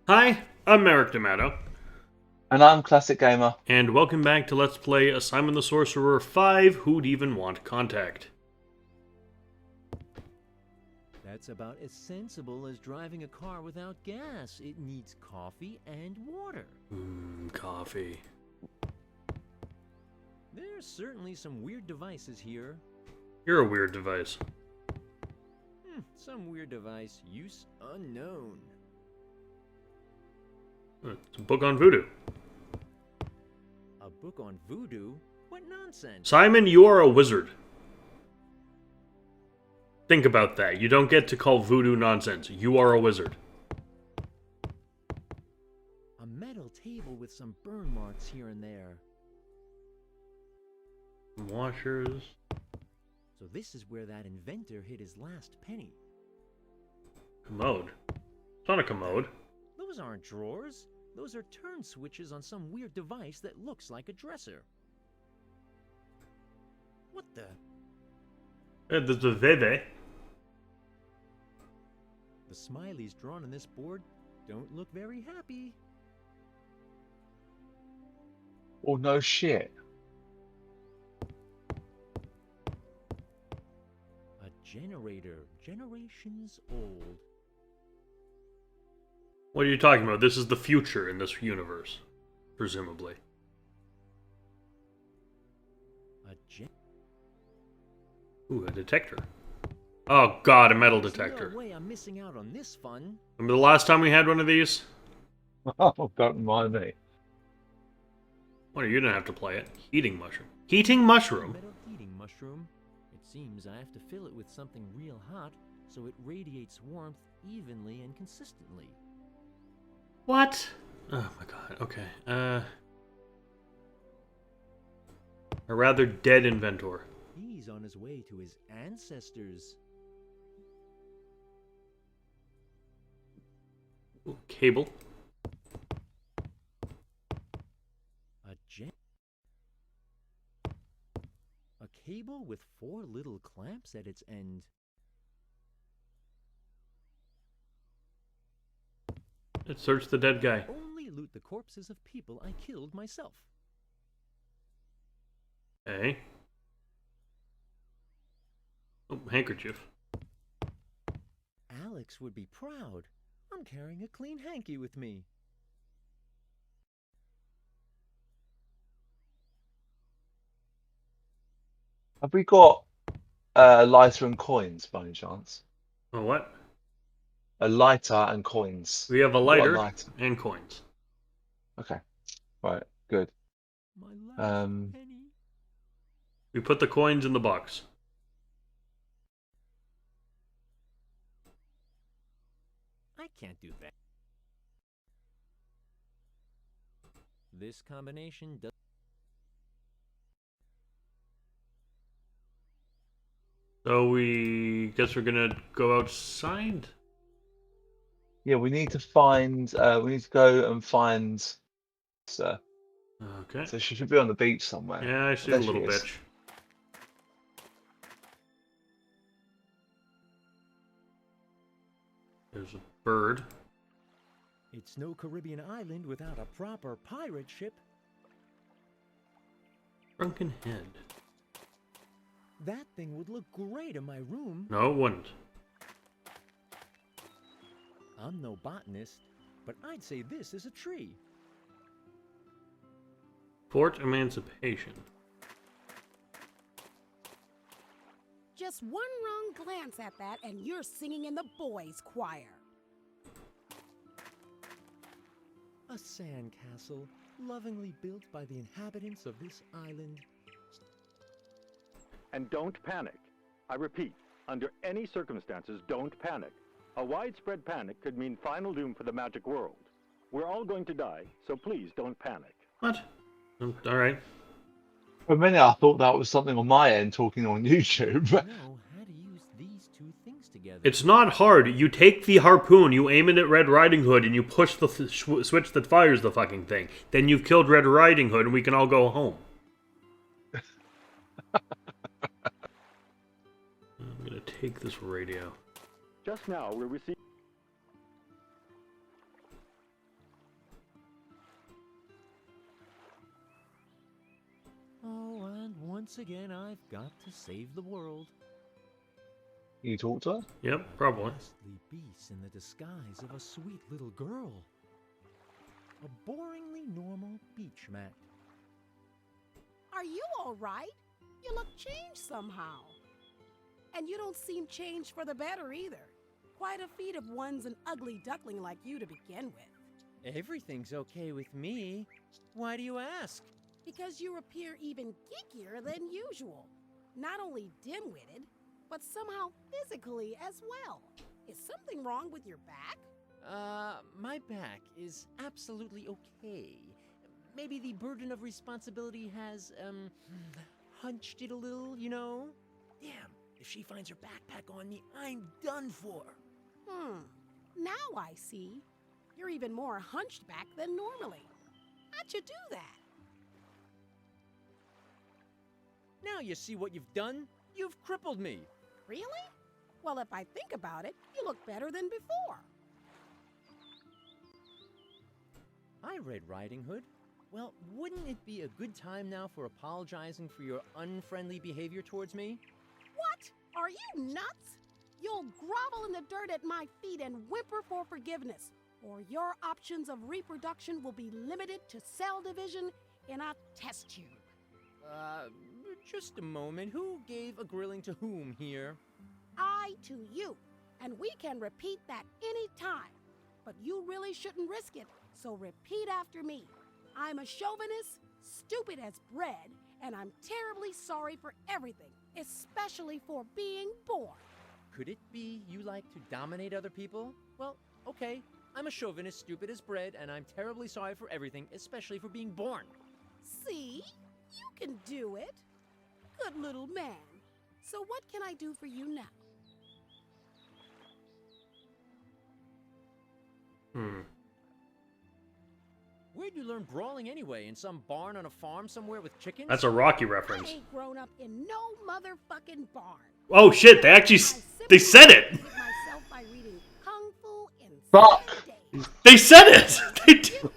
Hi, I'm Eric D'Amato, And I'm Classic Gamer. and welcome back to Let's Play Simon the Sorcerer 5, Who'd Even Want Contact. That's about as sensible as driving a car without gas. It needs coffee and water. Coffee. There's certainly some weird devices here. You're a weird device. Some weird device, use unknown. It's a book on voodoo. A book on voodoo? What nonsense! Simon, you are a wizard. Think about that. You don't get to call voodoo nonsense. You are a wizard. A metal table with some burn marks here and there. Washers. So this is where that inventor hid his last penny. Commode. It's not a commode. Those aren't drawers. Those are turn switches on some weird device that looks like a dresser. What the? There's a veve. The smileys drawn on this board don't look very happy. Oh, no shit. A generator, generations old. What are you talking about? This is the future in this universe, presumably. Ooh, a detector. Oh god, a metal detector. No way I'm missing out on this fun. Remember the last time we had one of these? Oh, don't remind me. Well, you didn't have to play it. Heating mushroom. Heating mushroom? Metal heating mushroom. It seems I have to fill it with something real hot so it radiates warmth evenly and consistently. What? Oh my god, okay. A rather dead inventor. He's on his way to his ancestors. Ooh, cable. A cable with 4 little clamps at its end. Let's search the dead guy. Only loot the corpses of people I killed myself. Okay. Oh, handkerchief. Alex would be proud. I'm carrying a clean hanky with me. Have we got a lighter and coins by any chance? Oh, what? A lighter and coins. We have a We've got lighter lighter. and coins. Okay. Right, good. My last penny. We put the coins in the box. I can't do that. This combination does. So we guess we're gonna go outside? Yeah, we need to find, we need to go and find Sir. Okay. So she should be on the beach somewhere. Yeah, I see There the she little is. bitch. There's a bird. It's no Caribbean island without a proper pirate ship. Drunken head. That thing would look great in my room. No, it wouldn't. I'm no botanist, but I'd say this is a tree. Fort Emancipation. Just one wrong glance at that and you're singing in the boys' choir. A sandcastle, lovingly built by the inhabitants of this island. And don't panic. I repeat, under any circumstances, don't panic. A widespread panic could mean final doom for the magic world. We're all going to die, so please don't panic. What? Alright. For a minute, I thought that was something on my end talking on YouTube. Know how to use these two things together. It's not hard. You take the harpoon, you aim it at Red Riding Hood, and you push the switch that fires the fucking thing. Then you've killed Red Riding Hood, and we can all go home. I'm gonna take this radio. Just now, we received... once again I've got to save the world. Can you talk to her? Yep, probably. Ghastly beast in the disguise of a sweet little girl. A boringly normal beach mat. Are you all right? You look changed somehow. And you don't seem changed for the better either. Quite a feat of one's an ugly duckling like you to begin with. Everything's okay with me. Why do you ask? Because you appear even geekier than usual. Not only dim-witted, but somehow physically as well. Is something wrong with your back? My back is absolutely okay. Maybe the burden of responsibility has, hunched it a little, you know? Damn, if she finds her backpack on me, I'm done for. Now I see. You're even more hunched back than normally. How'd you do that? Now you see what you've done? You've crippled me. Really? Well, if I think about it, you look better than before. Hi, Red Riding Hood. Well, wouldn't it be a good time now for apologizing for your unfriendly behavior towards me? What? Are you nuts? You'll grovel in the dirt at my feet and whimper for forgiveness, or your options of reproduction will be limited to cell division in a test tube. Just a moment. Who gave a grilling to whom here? I to you, and we can repeat that any time. But you really shouldn't risk it, so repeat after me. I'm a chauvinist, stupid as bread, and I'm terribly sorry for everything, especially for being born. Could it be you like to dominate other people? Well, okay. I'm a chauvinist, stupid as bread, and I'm terribly sorry for everything, especially for being born. See? You can do it. Good little man. So what can I do for you now? Where'd you learn brawling anyway? In some barn on a farm somewhere with chickens? That's a Rocky I reference. ain't grown up in no motherfucking barn. Oh shit, they actually, they said it! Myself by reading Kung Fu in Fuck! 7 days. They said it! They, did.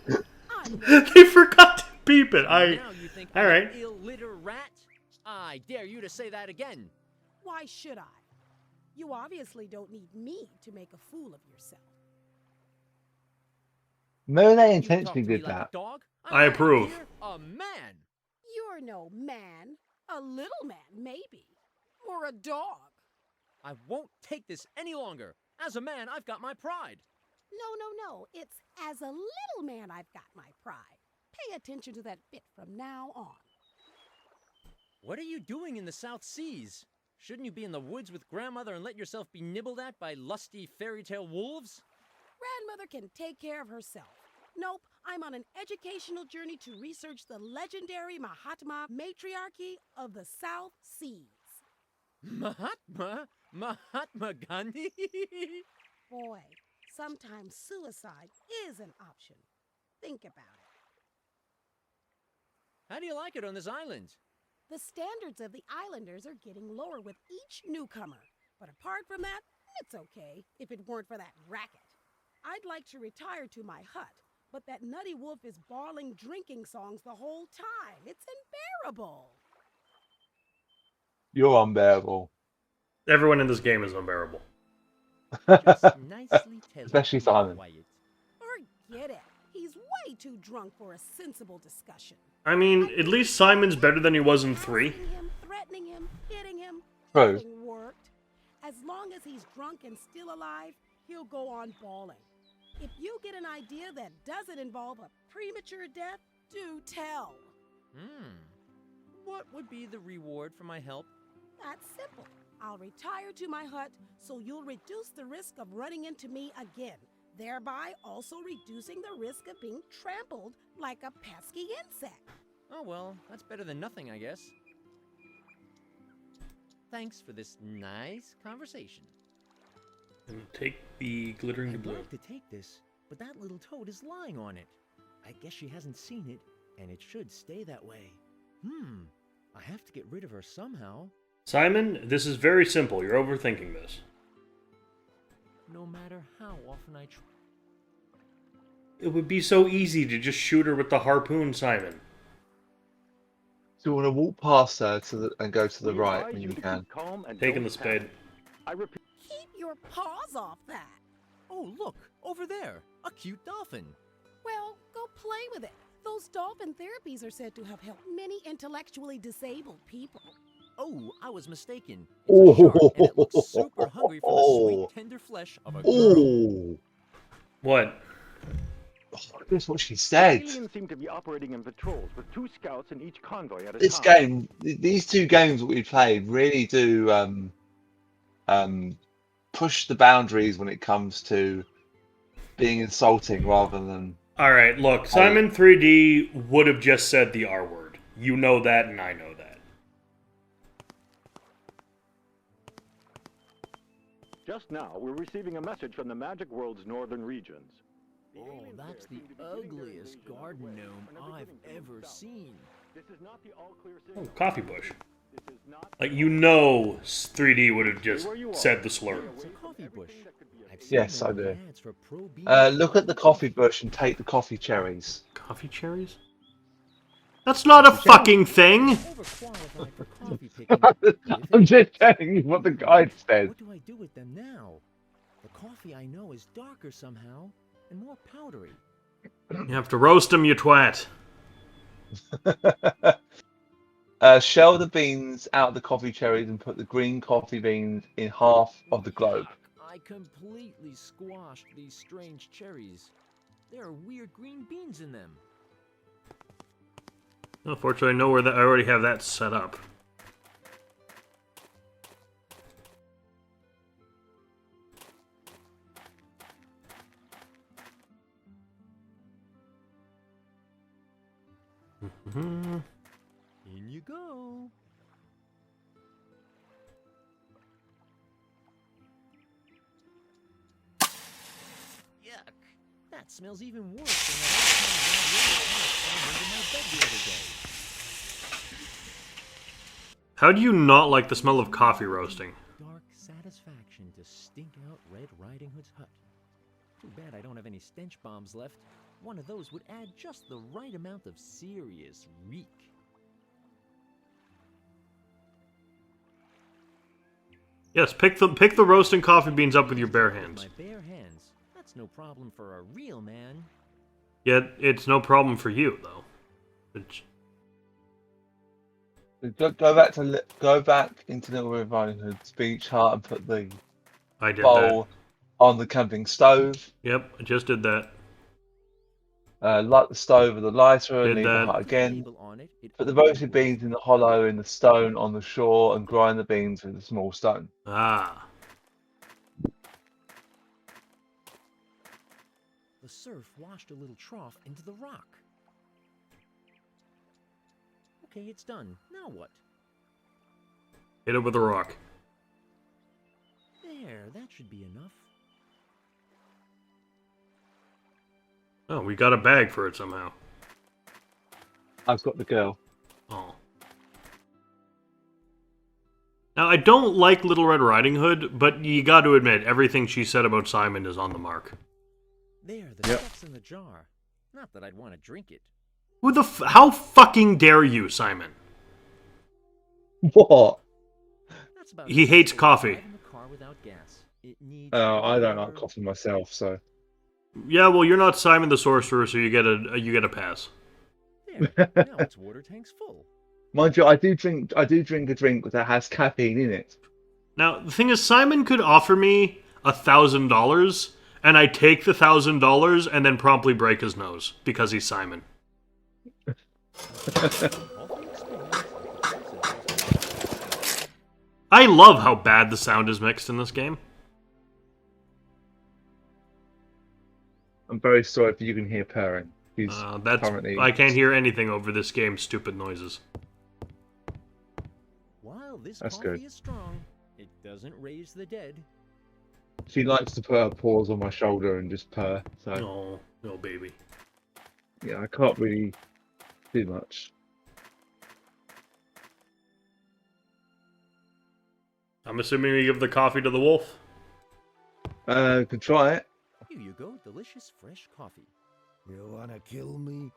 I'm They forgot to beep it. Now you think I'm Alright. an illiterate rat? I dare you to say that again. Why should I? You obviously don't need me to make a fool of yourself. Maybe they You talk intentionally to me did like that. a dog? I I'm approve. here a man. You're no man. A little man, maybe. Or a dog. I won't take this any longer. As a man, I've got my pride. No. It's as a little man I've got my pride. Pay attention to that bit from now on. What are you doing in the South Seas? Shouldn't you be in the woods with grandmother and let yourself be nibbled at by lusty fairy tale wolves? Grandmother can take care of herself. Nope, I'm on an educational journey to research the legendary Mahatma matriarchy of the South Seas. Mahatma Gandhi? Boy, sometimes suicide is an option. Think about it. How do you like it on this island? The standards of the islanders are getting lower with each newcomer. But apart from that, it's okay if it weren't for that racket. I'd like to retire to my hut, but that nutty wolf is bawling drinking songs the whole time. It's unbearable. You're unbearable. Everyone in this game is unbearable. Just nicely tell Especially it to be Simon. quiet. Forget it. He's way too drunk for a sensible discussion. I mean, at least Simon's better than he was in 3. Asking him, threatening him, hitting him, True. nothing worked. As long as he's drunk and still alive, he'll go on bawling. If you get an idea that doesn't involve a premature death, do tell. What would be the reward for my help? That's simple. I'll retire to my hut so you'll reduce the risk of running into me again, thereby also reducing the risk of being trampled like a pesky insect. Oh well, that's better than nothing, I guess. Thanks for this nice conversation. And take the glittering I'd blue. like to take this, but that little toad is lying on it. I guess she hasn't seen it, and it should stay that way. I have to get rid of her somehow. Simon, this is very simple. You're overthinking this. No matter how often I try. It would be so easy to just shoot her with the harpoon, Simon. Do you want to walk past her and go to the We right advise when you to can? keep calm and Taking don't the spade. panic. I repeat. Keep your paws off that. Oh, look, over there, a cute dolphin. Well, go play with it. Those dolphin therapies are said to have helped many intellectually disabled people. Oh, I was mistaken. It's a shark, and it looks super Oh, hungry for the sweet, tender flesh of a girl. oh, What? that's what she said. Aliens seem to be operating in patrols with 2 scouts in each convoy at a This time. game, these 2 games that we played, really do push the boundaries when it comes to being insulting rather than. All right, look, Simon 3D would have just said the R word. You know that, and I know that. Just now, we're receiving a message from the Magic World's northern regions. Oh, that's the ugliest garden gnome I've ever seen. This is not the all-clear Oh, signal. coffee bush. This is not. Like, you know 3D would have just said the slur. It's a coffee bush. I've seen Yes, them I in do. ads for Pro Beans Look at the coffee bush and take the coffee cherries. Coffee cherries? That's not a fucking thing! Overqualified for coffee picking. I'm just telling you what the guide says. What do I do with them now? The coffee I know is darker somehow and more powdery. You have to roast them, you twat. Shell the beans out of the coffee cherries and put the green coffee beans in half of the globe. I completely squashed these strange cherries. There are weird green beans in them. Unfortunately, I know where that. I already have that set up. In you go. Yuck. That smells even worse than that old kind of into my bed the other day. How do you not like the smell of coffee roasting? Dark satisfaction to stink out Red Riding Hood's hut. Too bad I don't have any stench bombs left. One of those would add just the right amount of serious reek. Yes, pick the roasting coffee beans up with your bare hands. My bare hands. That's no problem for a real man. Yet it's no problem for you, though. It's, Go back into Little Red Riding Hood's beach hut and put the I did bowl on the camping stove. that. Yep, I just did that. Light the stove with a lighter and Did leave that. the hut again. Label on it, it Put the only roasted goes beans in the hollow in the stone on the shore and grind the beans with a small stone. Ah. The surf washed a little trough into the rock. Okay, it's done. Now what? Hit it with a rock. There, that should be enough. Oh, we got a bag for it somehow. I've got the girl. Oh. Now, I don't like Little Red Riding Hood, but you got to admit, everything she said about Simon is on the mark. There, the stuff's in the jar. Not that I'd want to drink it. Who the how fucking dare you, Simon? What? That's about He as hates safe as coffee. driving a car without gas. It needs I don't like water. coffee myself, so. Yeah, well, you're not Simon the Sorcerer, so you get a pass. There, now its water tank's full. Mind you, I do drink a drink that has caffeine in it. Now, the thing is, Simon could offer me $1,000, and I take the $1,000 and then promptly break his nose because he's Simon. I love how bad the sound is mixed in this game. I'm very sorry if you can hear purring. He's That's currently. I can't hear anything over this game's stupid noises. While this That's coffee good. is strong, it doesn't raise the dead. She likes to put her paws on my shoulder and just purr. So Oh, no, baby. yeah, I can't really do much. I'm assuming we give the coffee to the wolf. Could try it. Here you go, delicious fresh coffee. You wanna kill me?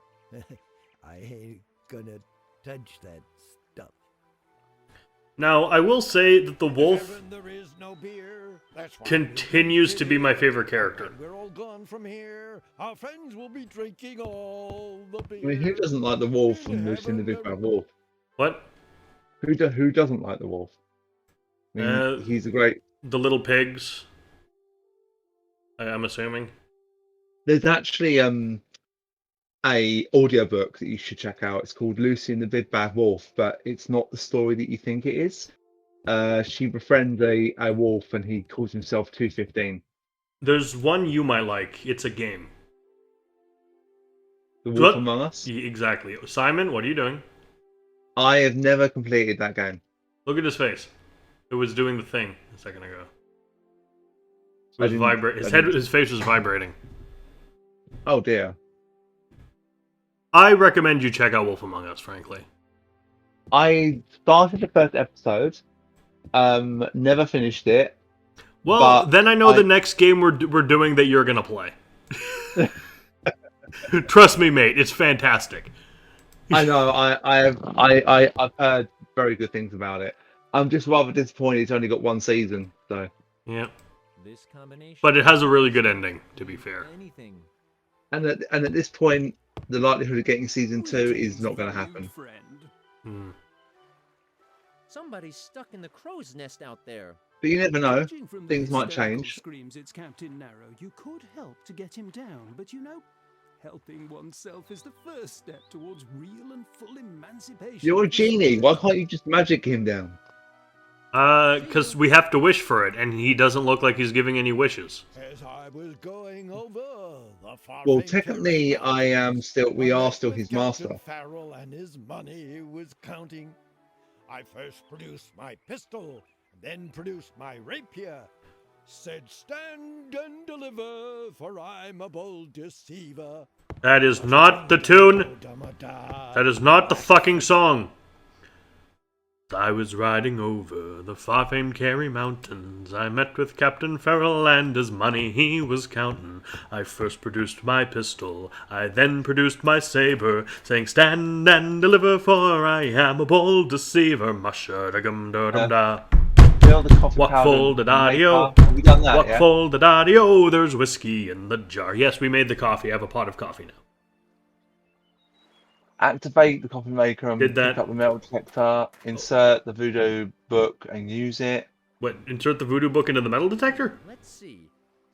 I ain't gonna touch that stuff. Now, I will say that the wolf Heaven, there is no beer. That's why continues to be my favorite character. When we're all gone from here, our friends will be drinking all the beer. I mean, who doesn't like the wolf In from Lucy and the heaven, Big there- Bad Wolf? What? Who doesn't like the wolf? I mean, he's a great. The little pigs. I'm assuming. There's actually a audiobook that you should check out. It's called Lucy and the Big Bad Wolf, but it's not the story that you think it is. She befriends a wolf, and he calls himself 215. There's one you might like. It's a game. The Wolf What? Among Us. Exactly. Simon, what are you doing? I have never completed that game. Look at his face. It was doing the thing a second ago. It I was didn't- his face was vibrating. Oh dear. I recommend you check out Wolf Among Us, frankly. I started the first episode, never finished it. Well, But then I know the next game we're doing that you're gonna play. Trust me, mate. It's fantastic. I know. I've heard very good things about it. I'm just rather disappointed it's only got one season. So Yeah, This combination. but it has a really good ending, to be fair. Anything. and at this point, the likelihood of getting season 2 is not going to happen. Hmm. Somebody's stuck in the crow's nest out there. But you never know. Judging from Things the might hysterical change. Screams it's Captain Narrow. You could help to get him down, but you know, helping oneself is the first step towards real and full emancipation. You're a of the genie. soul. Why can't you just magic him down? Because we have to wish for it, and he doesn't look like he's giving any wishes. As I was going over the far Well, famed technically, terrain, we I are met still with his Captain master. Farrell and his money he was counting. I first produced my pistol, then produced my rapier. Said, stand and deliver, for I'm a bold deceiver. That is not the tune. That is not the fucking song. I was riding over the far-famed Kerry Mountains. I met with Captain Farrell and his money he was counting. I first produced my pistol, I then produced my saber, saying, stand and deliver, for I am a bold deceiver. Musha-da-gum-da-dum-da. Fill the coffee What powder and fold-a-da-dee-o? make Have we done that? What Yeah? fold-a-da-dee-o? There's whiskey in the jar. Yes, we made the coffee. I have a pot of coffee now. Activate the coffee maker and Did that. pick up the metal detector. Insert the voodoo book and use it. What, insert the voodoo book into the metal detector? Let's see.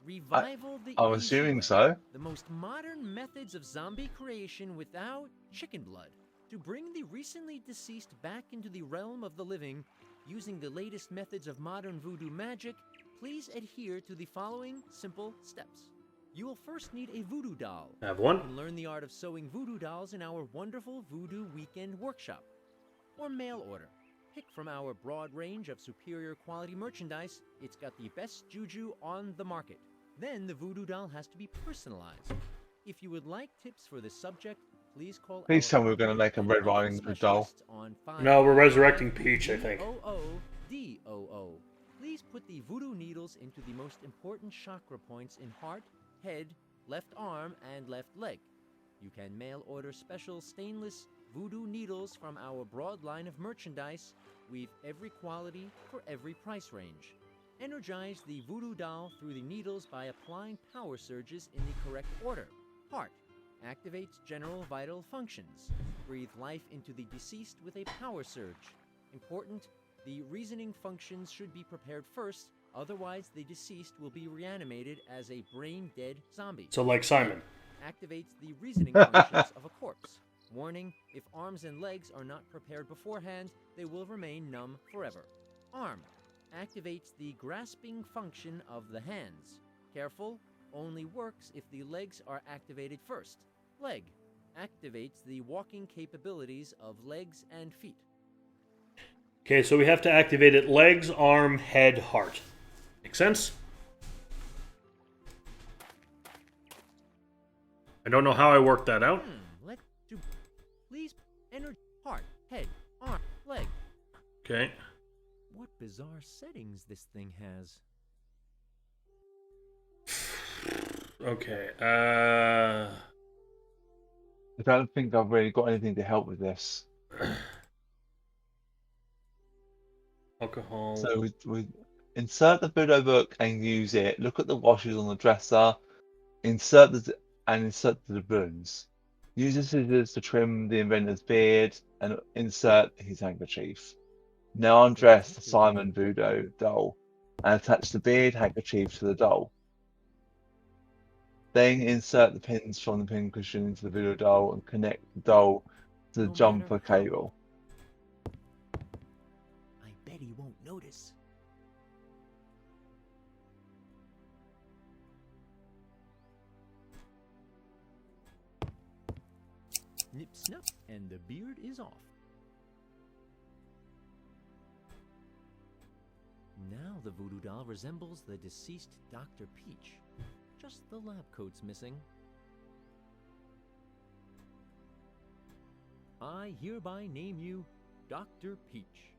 Revival the I'm easy assuming way. so. The most modern methods of zombie creation without chicken blood. To bring the recently deceased back into the realm of the living, using the latest methods of modern voodoo magic, please adhere to the following simple steps. You will first need a voodoo doll. Have You one. can learn the art of sewing voodoo dolls in our wonderful Voodoo Weekend workshop. Or mail order. Pick from our broad range of superior quality merchandise. It's got the best juju on the market. Then the voodoo doll has to be personalized. If you would like tips for this subject, please call. Please our tell me we're gonna make a Red doll Riding Hood doll. specialists on No, we're resurrecting Peach, I think. DOO. Please put the voodoo needles into the most important chakra points in heart, head, left arm, and left leg. You can mail order special stainless voodoo needles from our broad line of merchandise. We've every quality for every price range. Energize the voodoo doll through the needles by applying power surges in the correct order. Heart activates general vital functions. Breathe life into the deceased with a power surge. Important, the reasoning functions should be prepared first, otherwise the deceased will be reanimated as a brain-dead zombie. So like Simon. Activates the reasoning functions of a corpse. Warning, if arms and legs are not prepared beforehand, they will remain numb forever. Arm activates the grasping function of the hands. Careful, only works if the legs are activated first. Leg activates the walking capabilities of legs and feet. Okay, so we have to activate it legs, arm, head, heart. Make sense? I don't know how I worked that out. Let's do. Please enter heart, head, arm, leg. Okay. What bizarre settings this thing has. Okay. I don't think I've really got anything to help with this. Alcohol. So we insert the Voodoo book and use it. Look at the washes on the dresser. Insert the doubloons. Use the scissors to trim the inventor's beard and insert his handkerchief. Now undress the Simon Voodoo doll and attach the beard handkerchief to the doll. Then insert the pins from the pincushion into the Voodoo doll and connect the doll to the No jumper matter how- cable. I bet he won't notice. Nip snap, and the beard is off. Now the voodoo doll resembles the deceased Dr. Peach. Just the lab coat's missing. I hereby name you Dr. Peach.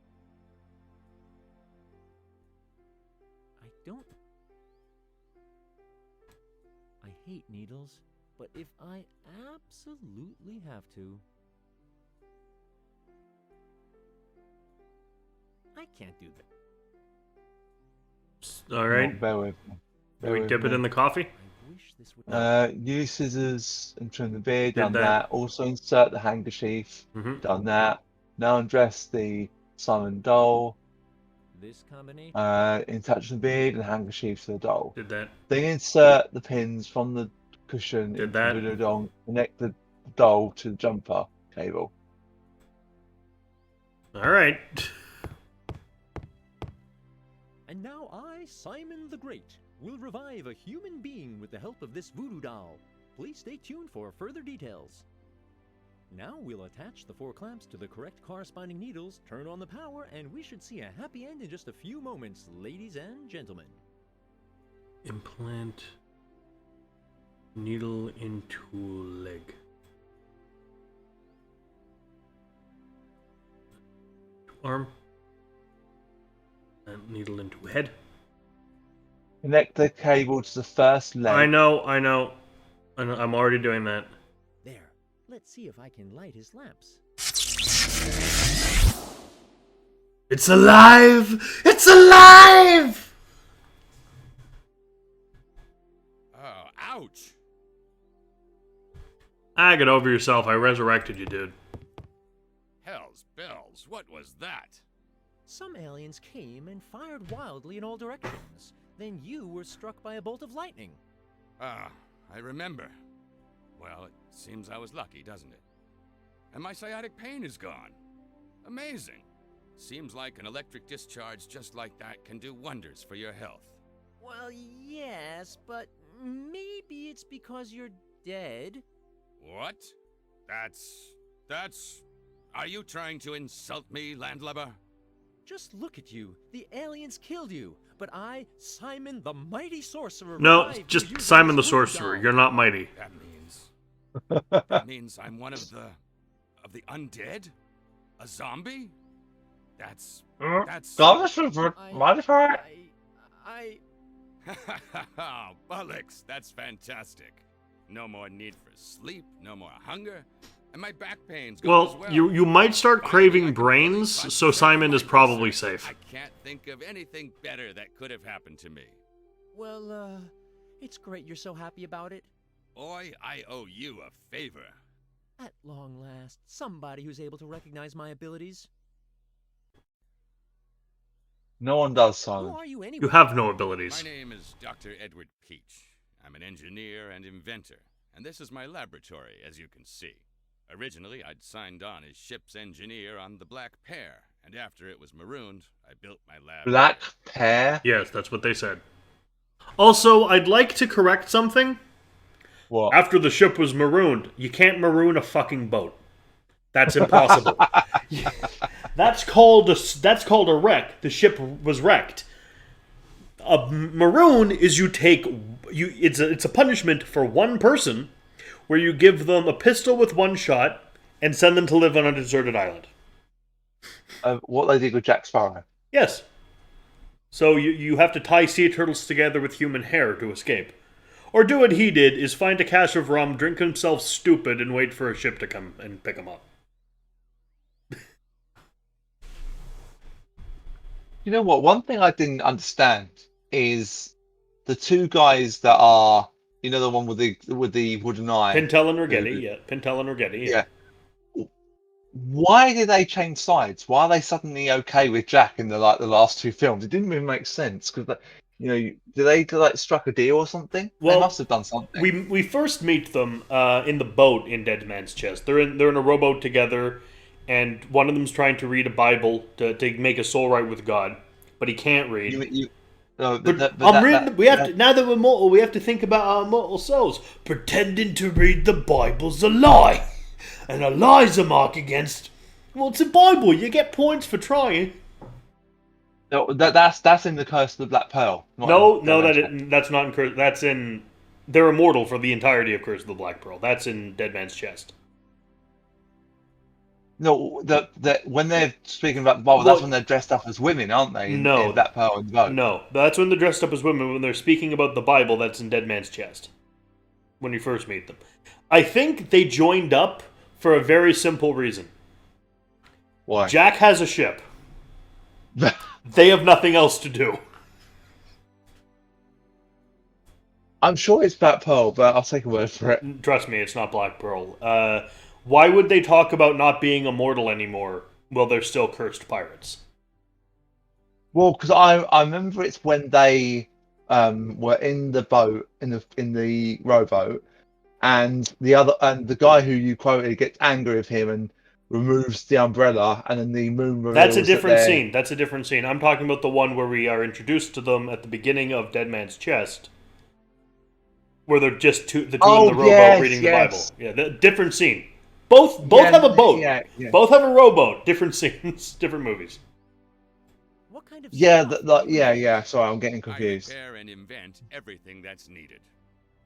I hate needles, but if I absolutely have to, I can't do that. All right. Bear with me. Do we dip it in the coffee? I wish this would. Use scissors and trim the beard. Did Done that. that. Also insert the handkerchief. Mm-hmm. Done that. Now undress the Simon doll. This combination. Attach the beard and handkerchief to the doll. Did that. Then insert the pins from the cushion Did into that. the doll. Connect the doll to the jumper cable. All right. And now I, Simon the Great, will revive a human being with the help of this voodoo doll. Please stay tuned for further details. Now we'll attach the 4 clamps to the correct corresponding needles, turn on the power, and we should see a happy end in just a few moments, ladies and gentlemen. Implant needle into leg. Arm. And needle into head. Connect the cable to the first leg. I know. I'm already doing that. There. Let's see if I can light his lamps. It's alive! It's alive! Oh, ouch! Get over yourself. I resurrected you, dude. Hell's bells, what was that? Some aliens came and fired wildly in all directions. Then you were struck by a bolt of lightning. Ah, I remember. Well, it seems I was lucky, doesn't it? And my sciatic pain is gone. Amazing. Seems like an electric discharge just like that can do wonders for your health. Well, yes, but maybe it's because you're dead. What? That's... Are you trying to insult me, landlubber? Just look at you. The aliens killed you. But I, Simon the Mighty Sorcerer... No, revived you just using Simon the this voodoo Sorcerer. doll. You're not mighty. That means I'm one of the undead? A zombie? That's I... Bullocks, that's fantastic. No more need for sleep, no more hunger, and my back pain's gone as Well, well. you might start Finally, I craving can brains, really so Simon is concentrate probably myself. safe. I can't think of anything better that could have happened to me. Well, it's great you're so happy about it. Boy, I owe you a favor. At long last, somebody who's able to recognize my abilities. No one does, Who Simon. are you anyway? You have no My abilities. name is Dr. Edward Peach. I'm an engineer and inventor, and this is my laboratory, as you can see. Originally, I'd signed on as ship's engineer on the Black Pear, and after it was marooned, I built my lab. Black pear? Yes, that's what they said. Also, I'd like to correct something. What? After the ship was marooned, you can't maroon a fucking boat. That's impossible. That's called a wreck. The ship was wrecked. A maroon is it's a punishment for one person, where you give them a pistol with one shot and send them to live on a deserted island. What they did with Jack Sparrow. Yes. So you have to tie sea turtles together with human hair to escape. Or do what he did, is find a cache of rum, drink himself stupid, and wait for a ship to come and pick him up. You know what? One thing I didn't understand is the two guys that are, the one with the wooden eye. Pintel and who- Rigetti, yeah. Pintel and Rigetti, yeah. yeah. Why did they change sides? Why are they suddenly okay with Jack in the last two films? It didn't really make sense because, did they struck a deal or something? They Well, must have done something. we first meet them in the boat in Dead Man's Chest. They're in a rowboat together, and one of them's trying to read a Bible to make a soul right with God, but he can't read. No, Now that we're mortal, we have to think about our mortal souls. Pretending to read the Bible's a lie, and a lie's a mark against. Well, it's a Bible. You get points for trying. No, that's in the Curse of the Black Pearl. That's not in Curse. That's in. They're immortal for the entirety of Curse of the Black Pearl. That's in Dead Man's Chest. No, when they're speaking about the Bible, that's when they're dressed up as women, aren't they? In Black Pearl and the boat. No, that's when they're dressed up as women. When they're speaking about the Bible, that's in Dead Man's Chest. When you first meet them, I think they joined up for a very simple reason. Why? Jack has a ship. They have nothing else to do. I'm sure it's Black Pearl, but I'll take a word for it. Trust me, it's not Black Pearl. Why would they talk about not being immortal anymore while they're still cursed pirates? Well, because I remember it's when they were in the boat in the rowboat, and the guy who you quoted gets angry with him and removes the umbrella, and then the moon reveals. That's a different scene. That's a different scene. I'm talking about the one where we are introduced to them at the beginning of Dead Man's Chest, where they're just the two in the rowboat reading the Bible. Yeah, different scene. Both have a boat. Yeah. Both have a rowboat. Different scenes, different movies. What kind of Yeah. Sorry, I'm getting confused. I repair and invent everything that's needed.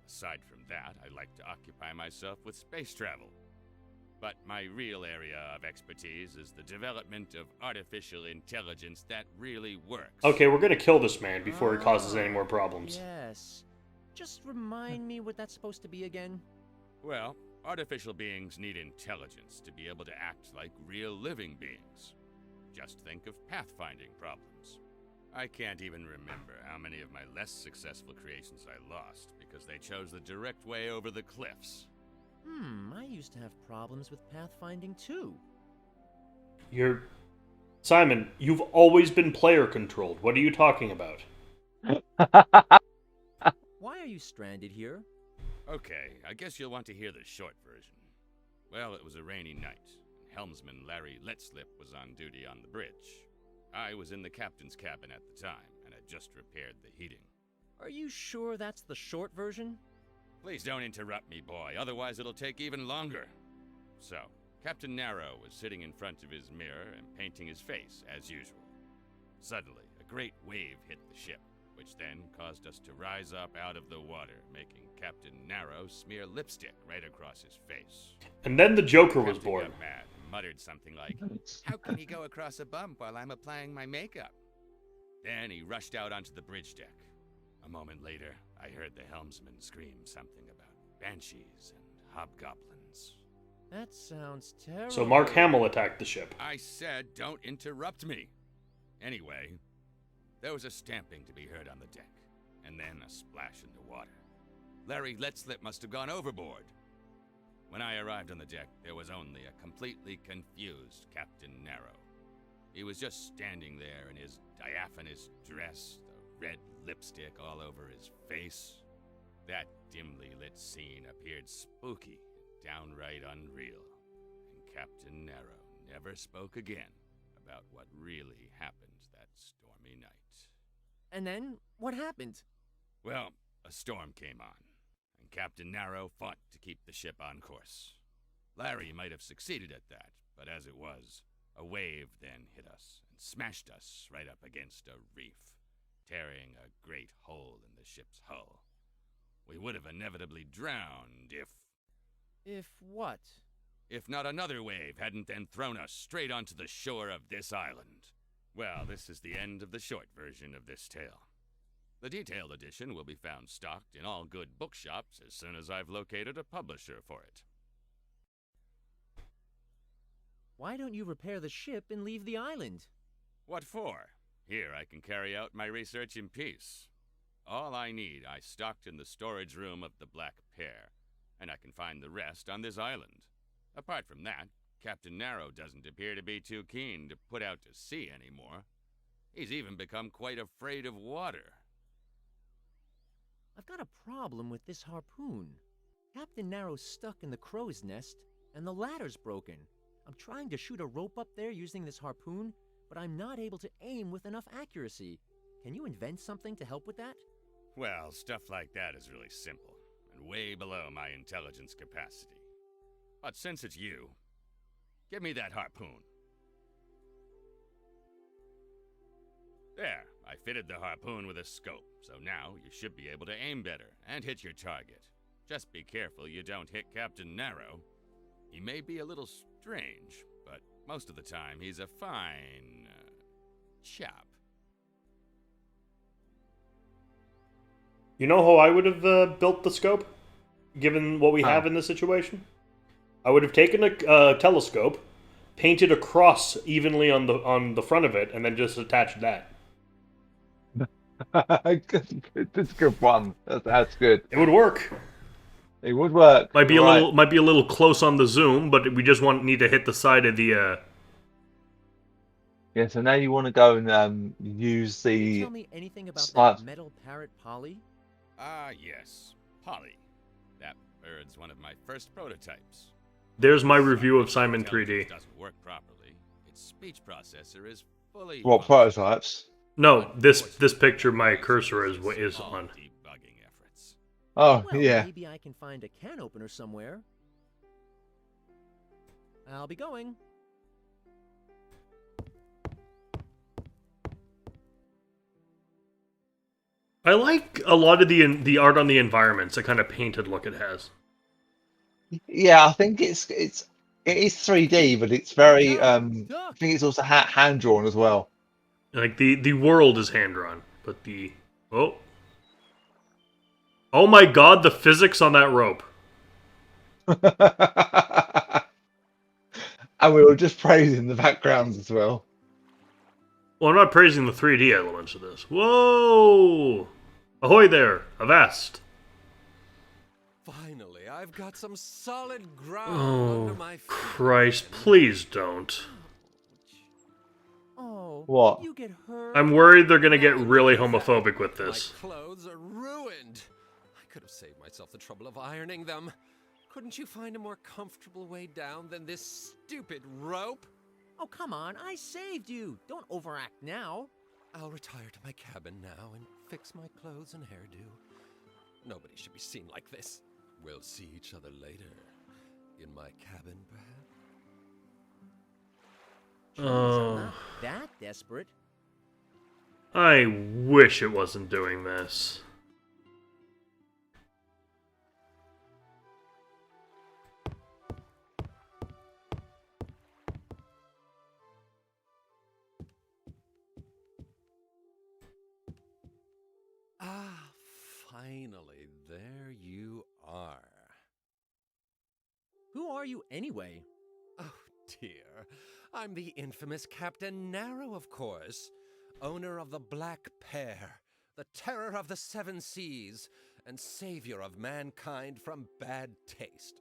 Aside from that, I like to occupy myself with space travel. But my real area of expertise is the development of artificial intelligence that really works. Okay, we're gonna kill this man before he causes any more problems. Yes. Just remind me what that's supposed to be again. Well, artificial beings need intelligence to be able to act like real living beings. Just think of pathfinding problems. I can't even remember how many of my less successful creations I lost because they chose the direct way over the cliffs. I used to have problems with pathfinding too. Simon, you've always been player controlled. What are you talking about? Why are you stranded here? Okay, I guess you'll want to hear the short version. Well, it was a rainy night, and helmsman Larry Letslip was on duty on the bridge. I was in the captain's cabin at the time, and had just repaired the heating. Are you sure that's the short version? Please don't interrupt me, boy, otherwise it'll take even longer. So, Captain Narrow was sitting in front of his mirror and painting his face, as usual. Suddenly, a great wave hit the ship, which then caused us to rise up out of the water, making Captain Narrow smear lipstick right across his face. And then the Joker was Captain born. got mad and muttered something like, "How can he go across a bump while I'm applying my makeup?" Then he rushed out onto the bridge deck. A moment later, I heard the helmsman scream something about banshees and hobgoblins. That sounds terrible. So Mark Hamill attacked the ship. I said, don't interrupt me. Anyway, there was a stamping to be heard on the deck, and then a splash in the water. Larry Letslip must have gone overboard. When I arrived on the deck, there was only a completely confused Captain Narrow. He was just standing there in his diaphanous dress, the red lipstick all over his face. That dimly lit scene appeared spooky and downright unreal, and Captain Narrow never spoke again about what really happened that stormy night. And then, what happened? Well, a storm came on, and Captain Narrow fought to keep the ship on course. Larry might have succeeded at that, but as it was, a wave then hit us and smashed us right up against a reef, tearing a great hole in the ship's hull. We would have inevitably drowned if what? If not another wave hadn't then thrown us straight onto the shore of this island. Well, this is the end of the short version of this tale. The detailed edition will be found stocked in all good bookshops as soon as I've located a publisher for it. Why don't you repair the ship and leave the island? What for? Here I can carry out my research in peace. All I need I stocked in the storage room of the Black Pear, and I can find the rest on this island. Apart from that, Captain Narrow doesn't appear to be too keen to put out to sea anymore. He's even become quite afraid of water. I've got a problem with this harpoon. Captain Narrow's stuck in the crow's nest, and the ladder's broken. I'm trying to shoot a rope up there using this harpoon, but I'm not able to aim with enough accuracy. Can you invent something to help with that? Well, stuff like that is really simple, and way below my intelligence capacity. But since it's you, give me that harpoon. There, I fitted the harpoon with a scope, so now you should be able to aim better and hit your target. Just be careful you don't hit Captain Narrow. He may be a little strange, but most of the time he's a fine chap. You know how I would have built the scope, given what we have in this situation? I would have taken a telescope, painted a cross evenly on the front of it, and then just attached that. That's a good one. That's good. It would work. It would work. Might be You're right. might be a little close on the zoom, but we just need to hit the side of the. Yeah. So now you want to go and use Can you the. tell me anything about Slot. that metal parrot Polly? Ah, yes. Polly. That bird's one of my first prototypes. There's my review of Simon 3D. Intelligence doesn't work properly. Its speech processor is fully What functional. prototypes? No, this picture my cursor is All on. debugging efforts. Oh Well, yeah. maybe I can find a can opener somewhere. I'll be going. I like a lot of the art on the environments, the kind of painted look it has. Yeah, I think it is 3D, but it's very I think it's also hand drawn as well. Like the world is hand drawn, but oh my god, the physics on that rope. And we were just praising the backgrounds as well. Well, I'm not praising the 3D elements of this. Whoa! Ahoy there, avast! Finally, I've got some solid ground under Oh, my feet. Christ, please don't. Oh, What? You get hurt. I'm worried they're gonna get really homophobic with this. My clothes are ruined. I could have saved myself the trouble of ironing them. Couldn't you find a more comfortable way down than this stupid rope? Oh, come on, I saved you. Don't overact now. I'll retire to my cabin now and fix my clothes and hairdo. Nobody should be seen like this. We'll see each other later. In my cabin, perhaps? Jeez, Oh. I'm not that desperate. I wish it wasn't doing this. Ah, finally, there you are. Who are you anyway? Oh, dear. I'm the infamous Captain Narrow, of course. Owner of the Black Pear, the terror of the seven seas, and savior of mankind from bad taste.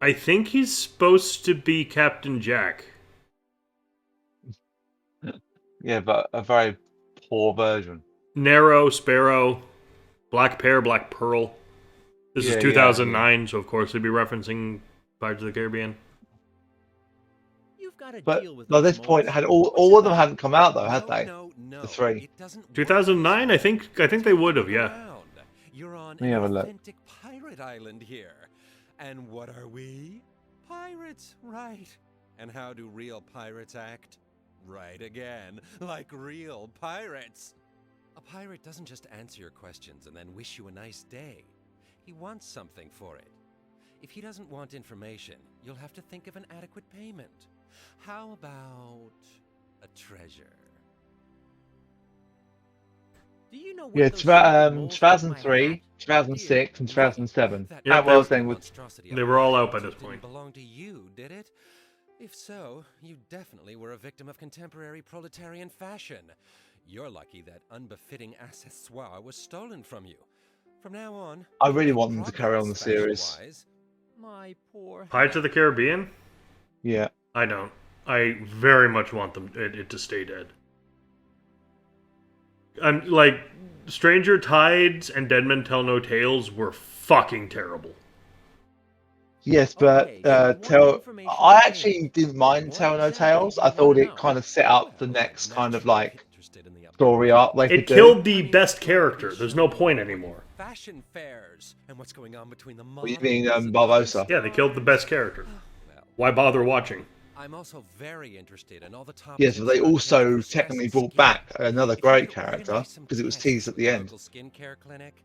I think he's supposed to be Captain Jack. Yeah, but a very poor version. Narrow, Sparrow, Black Pear, Black Pearl. This Yeah, is yeah, 2009, so of course we'd be referencing Pirates of the Caribbean. You've got to But deal with by those this point, moles. had What's all it of them about? hadn't come out though, had they? No, The three. It doesn't work 2009, this I think they would have, way. yeah. Around. You're on Let me an have a look. authentic pirate island here. And what are we? Pirates, right. And how do real pirates act? Right again, like real pirates. A pirate doesn't just answer your questions and then wish you a nice day. He wants something for it. If he doesn't want information, you'll have to think of an adequate payment. How about a treasure? Do you know what Yeah, those stupid moles got in my 2003, hat? 2006, and 2007. That Yeah, That was they- then with monstrosity they of were all a out by hat this didn't point. belong to you, did it? If so, you definitely were a victim of contemporary proletarian fashion. You're lucky that unbefitting accessoire was stolen from you. From now on, I you'll really make want them to carry on the progress series. fashion-wise. My poor Pirates of the Caribbean? Yeah. I don't. I very much want it to stay dead. I'm like, Stranger Tides and Dead Men Tell No Tales were fucking terrible. Yes, but Okay, so you want information I on actually paintings. didn't mind What Tell No exactly Tales. do I you thought wanna it know? kind of set up the Well, next I'm kind of naturally like interested in the upcoming story arc they It could do. killed the I mean, best it's going to be character. There's no showing point all the anymore. Fashion fairs and what's going on between the What models do you mean, and Barbosa? Yeah, they killed the best character. Well, Why bother watching? I'm also very interested in all the topics. Yes, but they also technically brought back another great character because it was teased at the end. Local skincare clinic.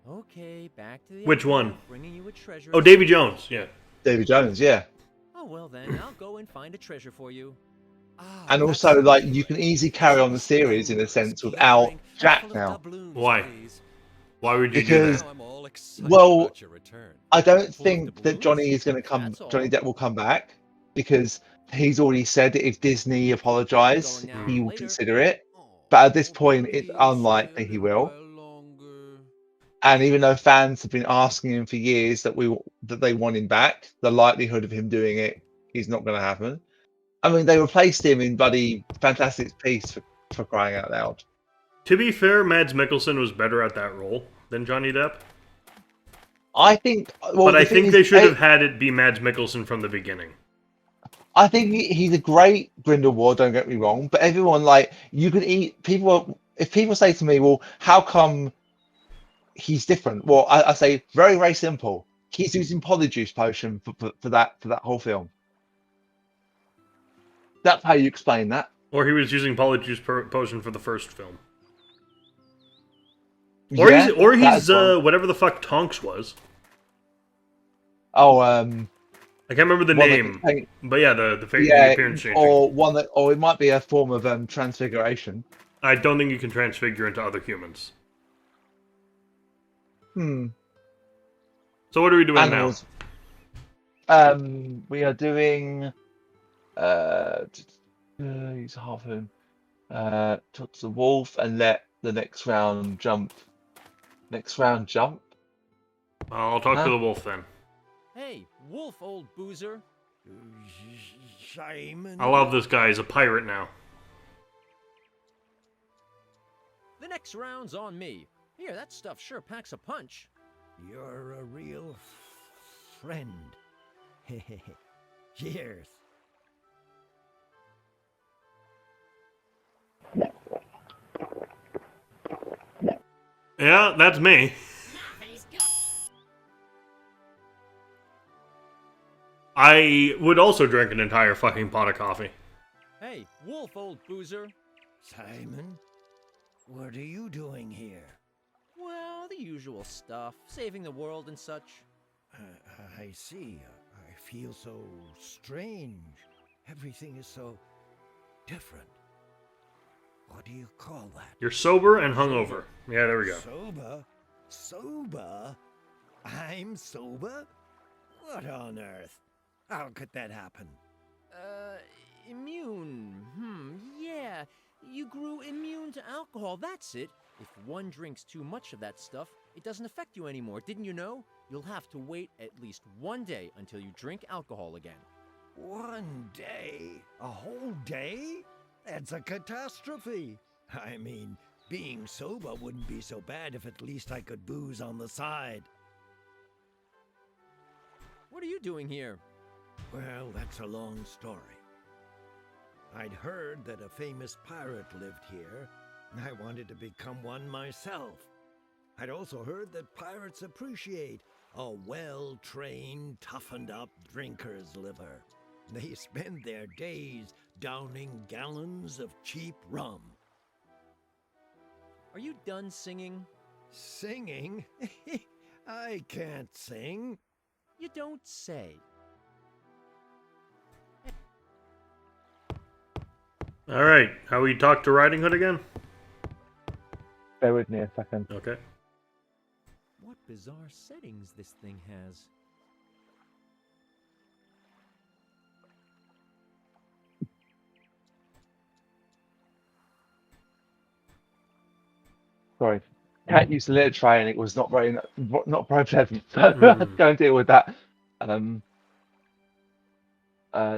Okay, back to the Which idea one? of bringing you a treasure. Oh, Davy Jones. Yeah. David Jones, yeah. Oh well then, I'll go and find a treasure for you. Ah, And that also, sounds like, you great. can easily carry on the series in a sense without Jack now. Why? Why would you do Because, that? Now I'm all excited well, about your return. I don't Full of think that doubloons? That's Johnny all. Depp will come back because he's already said that if Disney apologise, Going he out will later. consider it. But at this point, it's Please unlikely stay he a will. while longer. And even though fans have been asking him for years that they want him back, the likelihood of him doing it is not going to happen. I mean, they replaced him in bloody Fantastic Beasts for crying out loud. To be fair, Mads Mikkelsen was better at that role than Johnny Depp. I think, well, But the I thing think is, they should have had it be Mads Mikkelsen from the beginning. I think he's a great Grindelwald. Don't get me wrong, but everyone like you could eat people. If people say to me, "Well, how come he's different?" Well, I say very, very simple. He's using Polyjuice potion for that whole film. That's how you explain that. Or he was using Polyjuice Potion for the first film. Or Yeah, that he's as well. whatever the fuck Tonks was. Oh, I can't remember the one that name. can change- But yeah, the yeah, appearance changing. or it might be a form of transfiguration. I don't think you can transfigure into other humans. So what are we doing Animals. We are doing. Use half him. Talk to the wolf and let the next round jump. Next round jump. now? I'll talk Huh? to the wolf then. Hey, wolf, old boozer. Simon. I love this guy. He's a pirate now. The next round's on me. Here, that stuff sure packs a punch. You're a real friend. Cheers. Yeah, that's me. I would also drink an entire fucking pot of coffee. Hey, wolf, old boozer. Simon, what are you doing here? Well, the usual stuff. Saving the world and such. I see. I feel so strange. Everything is so different. What do you call that? You're sober and hungover. Yeah, there we go. Sober? Sober? I'm sober? What on earth? How could that happen? Immune. Yeah. You grew immune to alcohol, that's it. If one drinks too much of that stuff, it doesn't affect you anymore, didn't you know? You'll have to wait at least one day until you drink alcohol again. 1 day? A whole day? That's a catastrophe. I mean, being sober wouldn't be so bad if at least I could booze on the side. What are you doing here? Well, that's a long story. I'd heard that a famous pirate lived here, and I wanted to become one myself. I'd also heard that pirates appreciate a well-trained, toughened-up drinker's liver. They spend their days downing gallons of cheap rum. Are you done singing? Singing? I can't sing. You don't say. Alright, how we talk to Riding Hood again? Bear with me a second. Okay. What bizarre settings this thing has. sorry. Cat used a litter tray and it was not very pleasant. So I had to go and deal with that. Let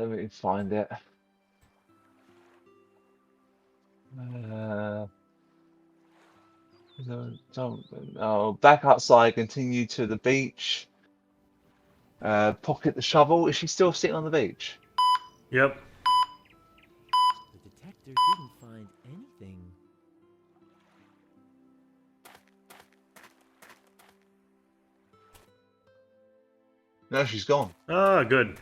me find it. Back outside, continue to the beach. Pocket the shovel. Is she still sitting on the beach? Yep. The detector didn't find anything. No, she's gone. Ah, good.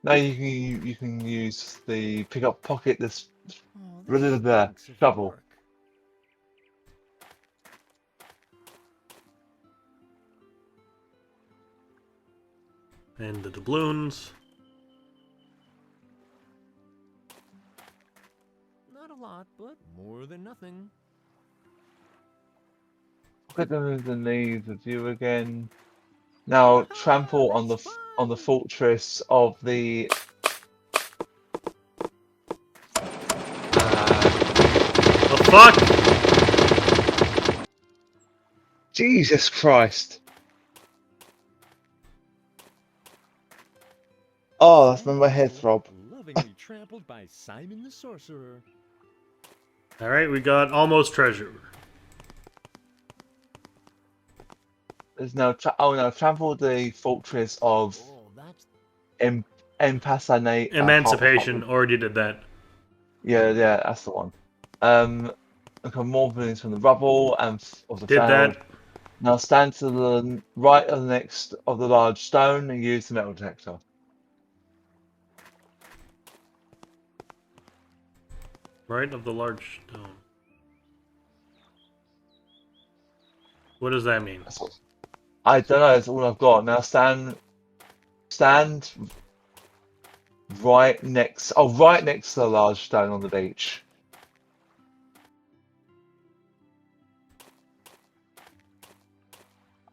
Now you can use the pick up pocket this Oh, rid this of the stinks of shovel. work. And the doubloons. Not a lot, but more than nothing. Pocket the knees, the view again. Now trample on the That's on the fun. fortress of the. The fuck? Jesus Christ! Oh, that's made my head throb. Lovingly trampled by Simon the Sorcerer. Alright, we got almost treasure. There's no trample the fortress of Oh, that's Empassanate. Emancipation, already did that. Yeah, that's the one. Look at more things from the rubble and of the Did found. that. Now stand to the right of the next of the large stone and use the metal detector. Right of the large stone. What does that mean? I don't know. That's all I've got. Now stand right next. Oh, right next to the large stone on the beach.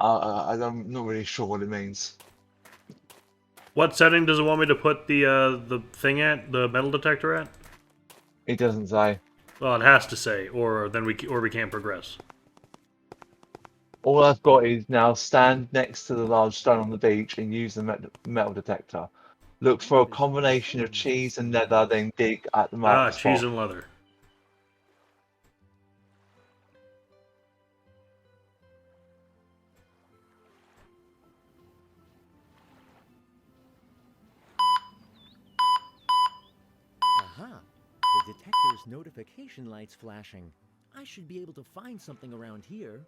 I'm not really sure what it means. What setting does it want me to put the thing at? The metal detector at? It doesn't say. Well, it has to say, or then we can't progress. All I've got is now stand next to the large stone on the beach and use the metal detector. Look for a combination of cheese and leather, then dig at the Ah, marked cheese spot. and leather. Aha! The detector's notification light's flashing. I should be able to find something around here.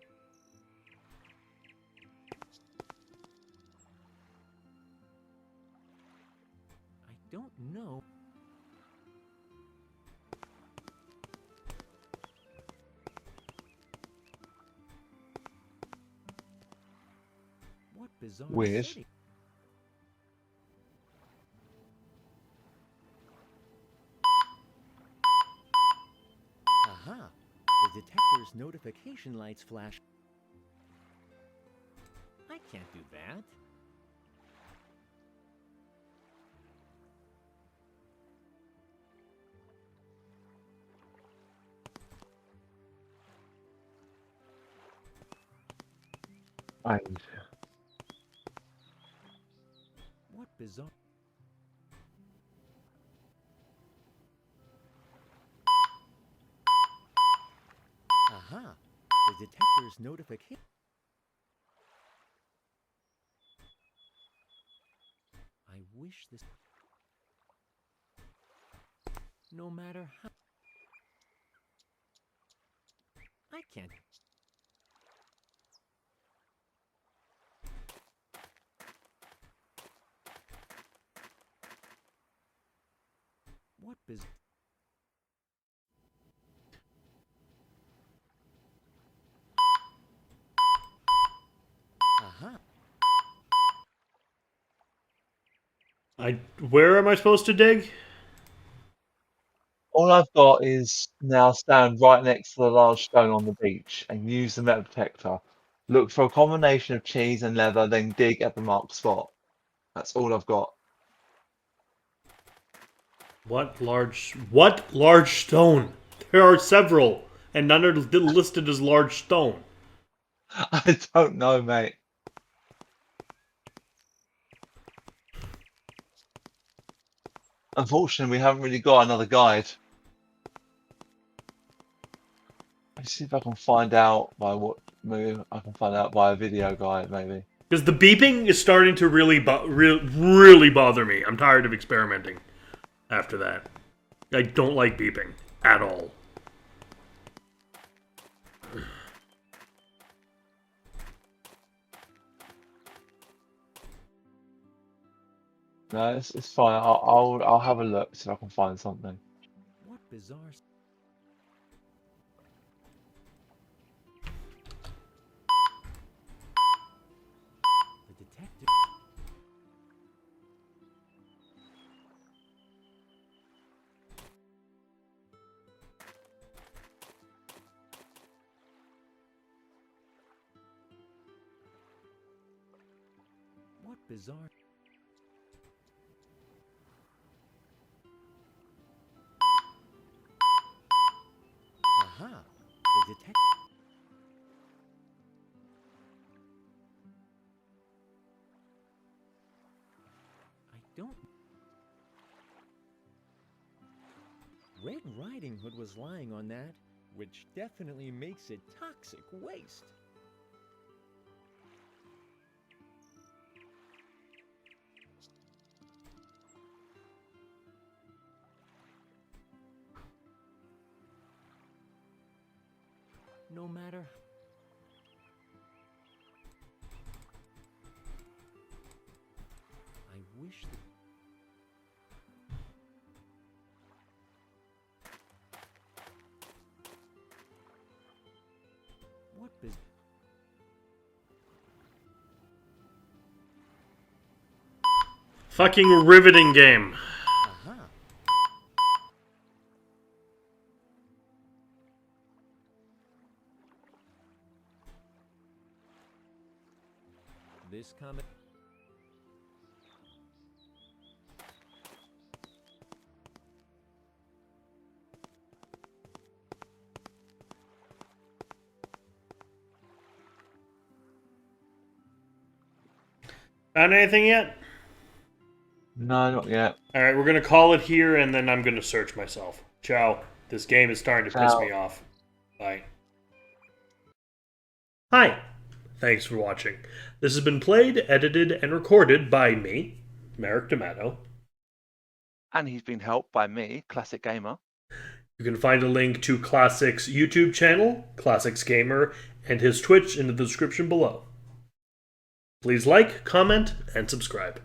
I don't know. What bizarre Weird. setting? Aha! The detector's notification lights flash. I can't do that. What bizarre... Aha! The detector's notification... I wish this... No matter how... I can't... What biz... Aha! Where am I supposed to dig? All I've got is now stand right next to the large stone on the beach and use the metal detector. Look for a combination of cheese and leather, then dig at the marked spot. That's all I've got. What large stone? There are several. and none are listed as large stone? I don't know, mate. Unfortunately, we haven't really got another guide. Let's see if I can find out by what. Maybe I can find out by a video guide, maybe. Because the beeping is starting to really bother me. I'm tired of experimenting after that. I don't like beeping at all. No, it's fine. I'll have a look see if I can find something. What bizarre... The detective... What bizarre... Aha! The detective... I don't... Red Riding Hood was lying on that, which definitely makes it toxic waste. No matter... I wish that... What biz... Fucking riveting game. Aha! This comic... Found anything yet? No, not yet. Alright, we're gonna call it here, and then I'm gonna search myself. Ciao. This game is starting to piss Ciao. me off. Bye. Hi. Thanks for watching. This has been played, edited, and recorded by me, Merrick D'Amato. And he's been helped by me, Classic Gamer. You can find a link to Classic's YouTube channel, Classics Gamer, and his Twitch in the description below. Please like, comment, and subscribe.